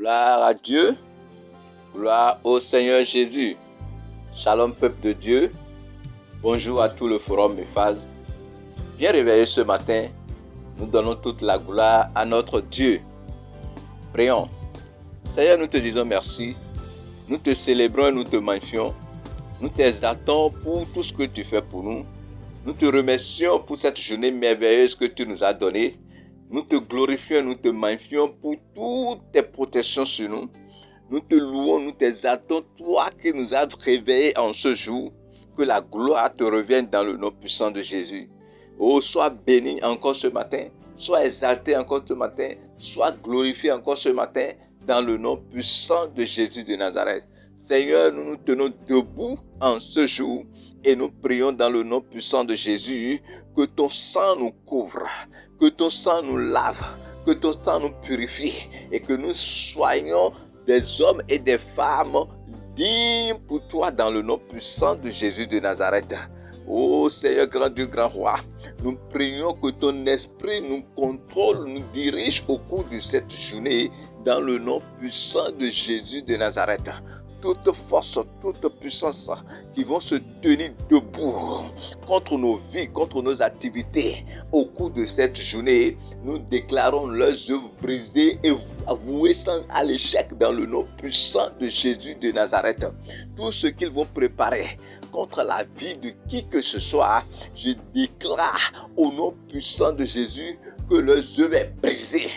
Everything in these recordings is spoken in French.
Gloire à Dieu, gloire au Seigneur Jésus. Shalom peuple de Dieu, bonjour à tout le forum Méphase. Bien réveillé ce matin, nous donnons toute la gloire à notre Dieu. Prions. Seigneur, nous te disons merci, nous te célébrons et nous te magnifions. Nous t'exaltons pour tout ce que tu fais pour nous. Nous te remercions pour cette journée merveilleuse que tu nous as donnée. Nous te glorifions, nous te magnifions pour toutes tes protections sur nous. Nous te louons, nous t'exaltons, toi qui nous as réveillés en ce jour. Que la gloire te revienne dans le nom puissant de Jésus. Oh, sois béni encore ce matin, sois exalté encore ce matin, sois glorifié encore ce matin dans le nom puissant de Jésus de Nazareth. Seigneur, nous nous tenons debout en ce jour et nous prions dans le nom puissant de Jésus que ton sang nous couvre, que ton sang nous lave, que ton sang nous purifie et que nous soyons des hommes et des femmes dignes pour toi dans le nom puissant de Jésus de Nazareth. Oh Seigneur, grand Dieu, grand roi, nous prions que ton esprit nous contrôle, nous dirige au cours de cette journée dans le nom puissant de Jésus de Nazareth. Toute force, toute puissance qui vont se tenir debout contre nos vies, contre nos activités au cours de cette journée, nous déclarons leurs œuvres brisées et vouées à l'échec dans le nom puissant de Jésus de Nazareth. Tout ce qu'ils vont préparer contre la vie de qui que ce soit, je déclare au nom puissant de Jésus que leurs œuvres est brisées,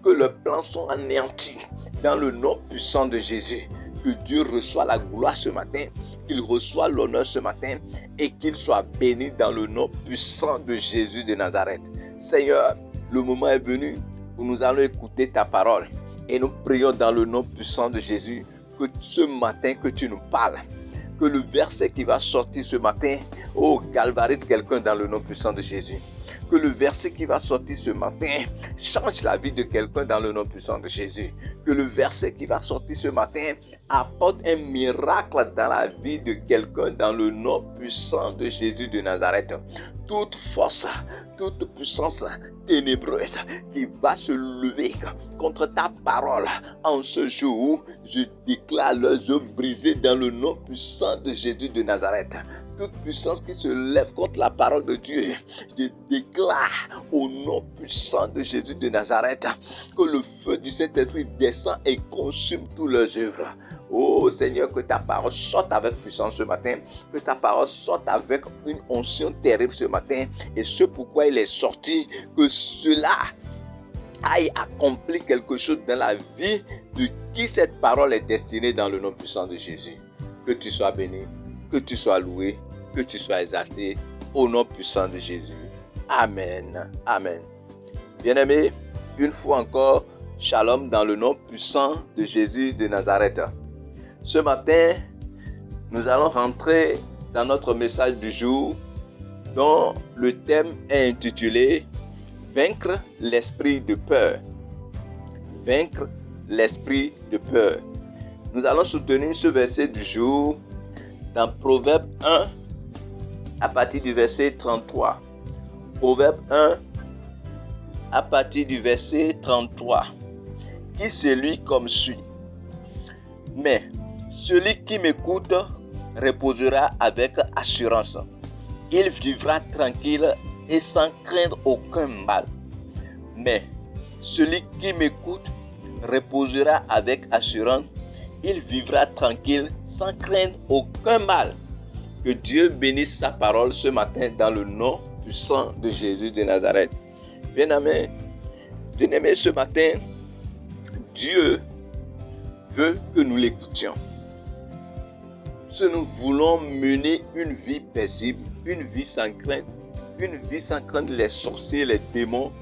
que leurs plans sont anéantis dans le nom puissant de Jésus. Que Dieu reçoit la gloire ce matin, qu'il reçoit l'honneur ce matin et qu'il soit béni dans le nom puissant de Jésus de Nazareth. Seigneur, le moment est venu où nous allons écouter ta parole et nous prions dans le nom puissant de Jésus que ce matin que tu nous parles, que le verset qui va sortir ce matin, galvarise quelqu'un dans le nom puissant de Jésus. Que le verset qui va sortir ce matin change la vie de quelqu'un dans le nom puissant de Jésus. Que le verset qui va sortir ce matin apporte un miracle dans la vie de quelqu'un dans le nom puissant de Jésus de Nazareth. Toute force, toute puissance ténébreuse qui va se lever contre ta parole en ce jour, je déclare leurs œuvres brisées dans le nom puissant de Jésus de Nazareth. Toute puissance qui se lève contre la parole de Dieu, je déclare au nom puissant de Jésus de Nazareth que le feu du Saint-Esprit descend et consume toutes leurs œuvres. Oh Seigneur, que ta parole sorte avec puissance ce matin, que ta parole sorte avec une onction terrible ce matin, et ce pourquoi il est sorti, que cela aille accomplir quelque chose dans la vie de qui cette parole est destinée dans le nom puissant de Jésus. Que tu sois béni, que tu sois loué, que tu sois exalté au nom puissant de Jésus. Amen. Amen. Bien-aimés, une fois encore, shalom dans le nom puissant de Jésus de Nazareth. Ce matin, nous allons rentrer dans notre message du jour dont le thème est intitulé « Vaincre l'esprit de peur ». Vaincre l'esprit de peur. Nous allons soutenir ce verset du jour dans Proverbe 1 à partir du verset 33. Proverbe 1 à partir du verset 33. Qui se lit comme suit. Mais celui qui m'écoute reposera avec assurance. Il vivra tranquille et sans craindre aucun mal. Mais celui qui m'écoute reposera avec assurance. Il vivra tranquille sans craindre aucun mal. Que Dieu bénisse sa parole ce matin dans le nom puissant de Jésus de Nazareth. Bien-aimés, ce matin, Dieu veut que nous l'écoutions. Si nous voulons mener une vie paisible, une vie sans crainte les sorciers, les démons,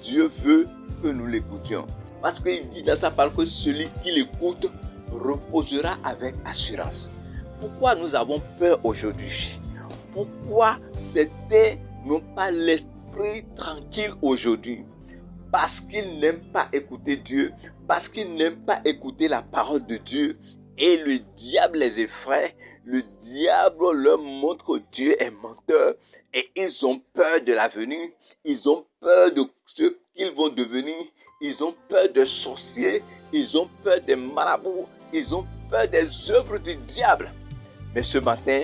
Dieu veut que nous l'écoutions. Parce qu'il dit dans sa parole que celui qui l'écoute reposera avec assurance. Pourquoi nous avons peur aujourd'hui? Pourquoi certains n'ont pas l'esprit tranquille aujourd'hui? Parce qu'ils n'aiment pas écouter Dieu, parce qu'ils n'aiment pas écouter la parole de Dieu. Et le diable les effraie, le diable leur montre que Dieu est menteur. Et ils ont peur de l'avenir, ils ont peur de ce qu'ils vont devenir. ils ont peur des sorciers, ils ont peur des marabouts, ils ont peur des œuvres du diable. Mais ce matin,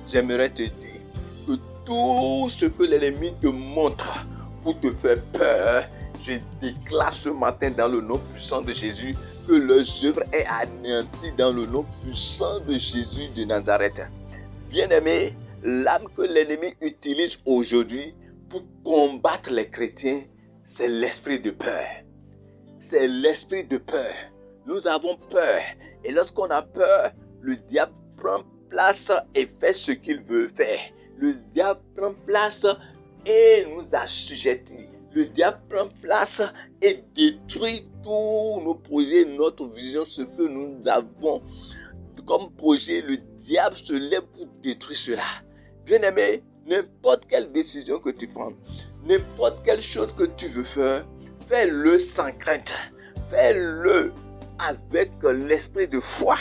j'aimerais te dire que tout ce que l'ennemi te montre pour te faire peur, je déclare ce matin dans le nom puissant de Jésus que leurs œuvres est anéanties dans le nom puissant de Jésus de Nazareth. Bien-aimé, l'âme que l'ennemi utilise aujourd'hui pour combattre les chrétiens, c'est l'esprit de peur. C'est l'esprit de peur. Nous avons peur. Et lorsqu'on a peur, le diable prend place et fait ce qu'il veut faire. Le diable prend place et nous assujettit. Le diable prend place et détruit tous nos projets, notre vision, ce que nous avons comme projet. Le diable se lève pour détruire cela. Bien-aimé, n'importe quelle décision que tu prends, n'importe quelle chose que tu veux faire, fais-le sans crainte. Fais-le avec l'esprit de foi.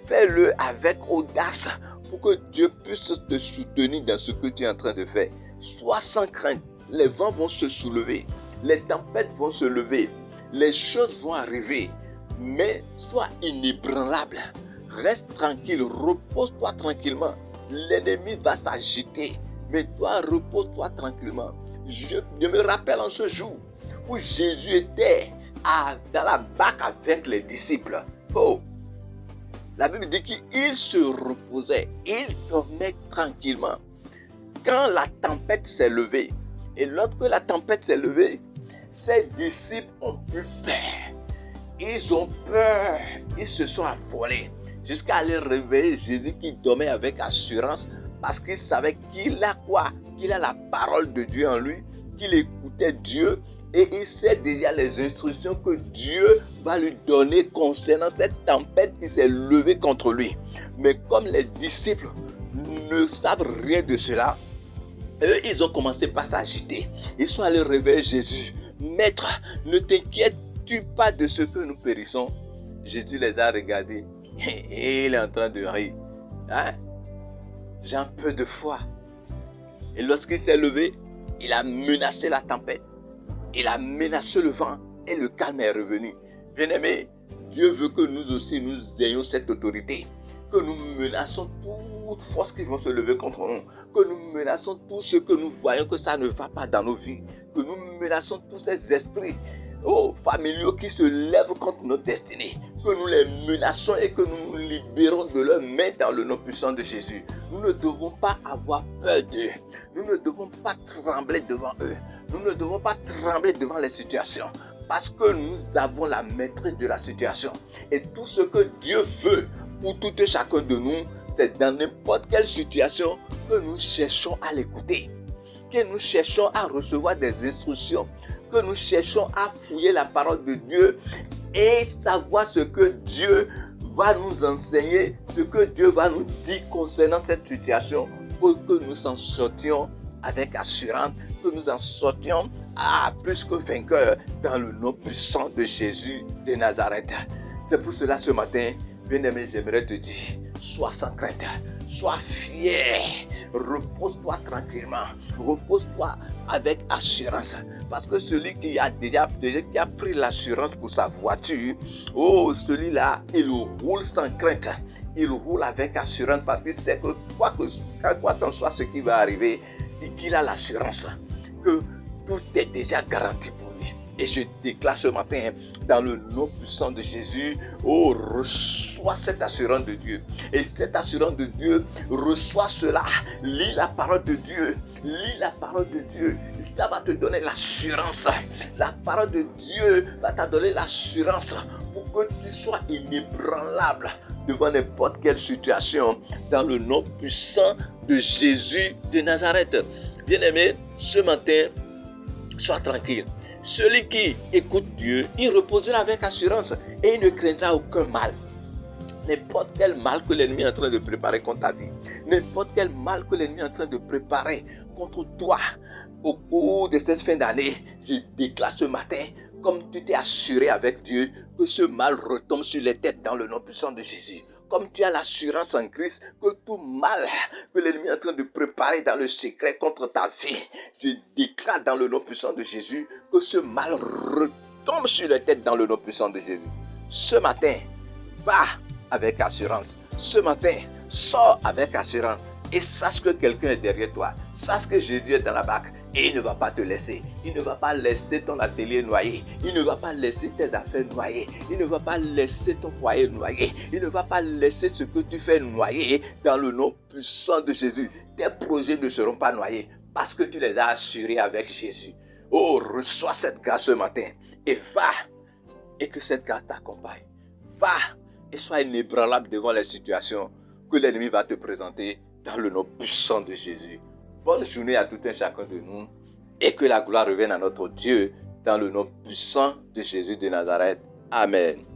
Fais-le avec audace pour que Dieu puisse te soutenir dans ce que tu es en train de faire. Sois sans crainte. Les vents vont se soulever. Les tempêtes vont se lever. Les choses vont arriver. Mais sois inébranlable. Reste tranquille. Repose-toi tranquillement. L'ennemi va s'agiter. Mais toi, repose-toi tranquillement. Je me rappelle en ce jour où Jésus était dans la barque avec les disciples. Oh! La Bible dit qu'il se reposait. Il dormait tranquillement. Quand la tempête s'est levée, et lorsque la tempête s'est levée, ses disciples ont eu peur. Ils ont peur. Ils se sont affolés. Jusqu'à aller réveiller Jésus qui dormait avec assurance parce qu'il savait qu'il a quoi? Qu'il a la parole de Dieu en lui, qu'il écoutait Dieu et il sait déjà les instructions que Dieu va lui donner concernant cette tempête qui s'est levée contre lui. Mais comme les disciples ne savent rien de cela, eux, ils ont commencé par s'agiter. Ils sont allés réveiller Jésus. Maître, ne t'inquiètes-tu pas de ce que nous périssons? Jésus les a regardés et il est en train de rire. Hein? J'ai un peu de foi. Et lorsqu'il s'est levé, il a menacé la tempête. Il a menacé le vent et le calme est revenu. Bien-aimé, Dieu veut que nous aussi nous ayons cette autorité. Que nous menaçons toute force qui vont se lever contre nous. Que nous menaçons tout ce que nous voyons que ça ne va pas dans nos vies. Que nous menaçons tous ces esprits familiaux qui se lèvent contre notre destinée. Que nous les menaçons et que nous nous libérons de leurs mains dans le nom puissant de Jésus. Nous ne devons pas avoir peur d'eux. Nous ne devons pas trembler devant eux. Nous ne devons pas trembler devant les situations. Parce que nous avons la maîtrise de la situation. Et tout ce que Dieu veut pour tout et chacun de nous, c'est dans n'importe quelle situation que nous cherchons à l'écouter. Que nous cherchons à recevoir des instructions. Que nous cherchons à fouiller la parole de Dieu et savoir ce que Dieu va nous enseigner, ce que Dieu va nous dire concernant cette situation pour que nous en sortions avec assurance, que nous en sortions plus que vainqueurs dans le nom puissant de Jésus de Nazareth. C'est pour cela ce matin, bien-aimé, j'aimerais te dire, sois sans crainte, sois fier, repose-toi tranquillement, repose-toi avec assurance. Parce que celui qui a déjà qui a pris l'assurance pour sa voiture, celui-là, il roule sans crainte, il roule avec assurance parce qu'il sait que quoi qu'en soit ce qui va arriver, qu'il a l'assurance que tout est déjà garanti pour lui. Et je déclare ce matin, dans le nom puissant de Jésus, reçois cette assurance de Dieu. Et cette assurance de Dieu, reçois cela. Lis la parole de Dieu. Lis la parole de Dieu. Ça va te donner l'assurance. La parole de Dieu va te donner l'assurance pour que tu sois inébranlable devant n'importe quelle situation. Dans le nom puissant de Jésus de Nazareth. Bien-aimé, ce matin, sois tranquille. Celui qui écoute Dieu, il reposera avec assurance et il ne craindra aucun mal. N'importe quel mal que l'ennemi est en train de préparer contre ta vie, n'importe quel mal que l'ennemi est en train de préparer contre toi au cours de cette fin d'année, je déclare ce matin, comme tu t'es assuré avec Dieu, que ce mal retombe sur les têtes dans le nom puissant de Jésus. Comme tu as l'assurance en Christ que tout mal que l'ennemi est en train de préparer dans le secret contre ta vie, je déclare dans le nom puissant de Jésus que ce mal retombe tombe sur les têtes dans le nom puissant de Jésus. Ce matin, va avec assurance. Ce matin, sors avec assurance. Et sache que quelqu'un est derrière toi. Sache que Jésus est dans la barque. Et il ne va pas te laisser. Il ne va pas laisser ton atelier noyer. Il ne va pas laisser tes affaires noyer. Il ne va pas laisser ton foyer noyer. Il ne va pas laisser ce que tu fais noyer dans le nom puissant de Jésus. Tes projets ne seront pas noyés parce que tu les as assurés avec Jésus. Oh, reçois cette grâce ce matin et va. Et que cette grâce t'accompagne. Va et sois inébranlable devant les situations que l'ennemi va te présenter dans le nom puissant de Jésus. Bonne journée à tout un chacun de nous et que la gloire revienne à notre Dieu dans le nom puissant de Jésus de Nazareth. Amen.